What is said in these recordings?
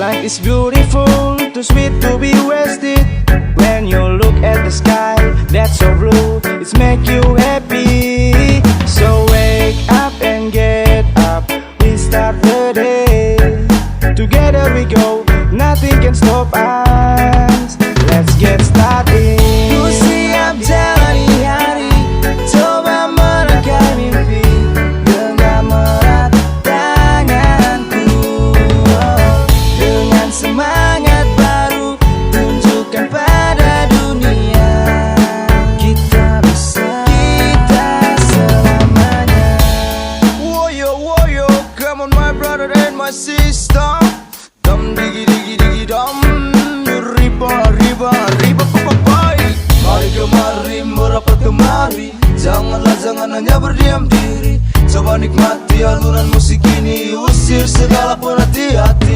Life is beautiful, too sweet to be wasted. When you look at the sky, that's so blue, it's make you happy. So wake up and get up, we start the day. Together we go, nothing can stop us. Let's get started. Ku siap jalani hari, coba merangkai mimpi. Genggam erat tanganku, dengan semangat baru tunjukkan pada dunia kita bisa, kita selamanya. Woyo woyo, come on my brother and my sister. Dum digi digi digi dum, riba riba riba papai. Mari kemari merapat kemari, jangan hanya berdiam diri. Coba nikmati alunan musik ini, usir segala penat hati.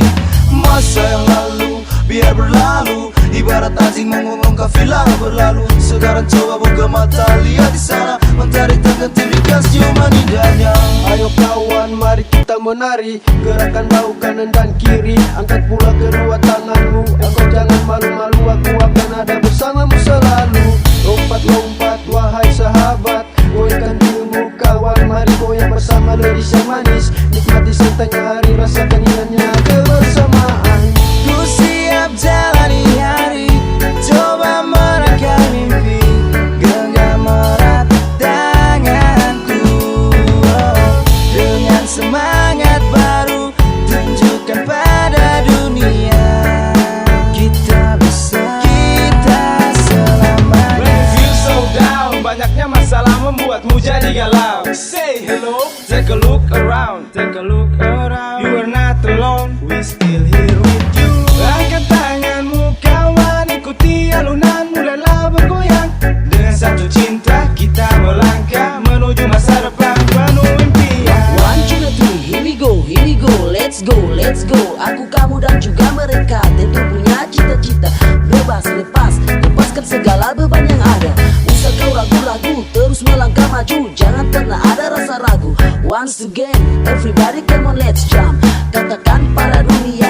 Masa yang lalu biar berlalu, ibarat anjing menggonggong kafilah berlalu. Sekarang coba buka mata, lihat di sana, mentari terganti berikan ciuman indahnya. Ayo kawan, mari kita menari, gerakan bahu kanan dan kiri. Angkat pula kedua tanganmu, engkau jangan malu-malu, aku akan ada bersamamu selalu. Lompat-lompat wahai sahabat, goyangkan dirimu kawan. Mari goyang bersama ladies yang manis, nikmati santainya hari, rasakan indahnya kebersamaan. Ku siap jalani hari, coba merangkai mimpi. Genggam erat tanganku, dengan semangat baru tunjukkan pada dunia kita bisa, kita selamanya. When you feel so down, banyaknya masalah membuatmu jadi galau. Say hello, take a look around, take a look around. You are not alone, we still here with you. Angkat tanganmu kawan, ikuti alunan, mulailah bergoyang. Dengan satu cinta kita melangkah menuju masa depan penuh impian. 1, 2, 3, here we go, let's go, let's go. Aku, kamu dan juga mereka tentu punya cita-cita. Bebas, lepaskan segala beban yang ada. Usah kau ragu-ragu, terus melangkah maju, jangan pernah ada rasa ragu. Once again, everybody come on let's jump. Katakan pada dunia,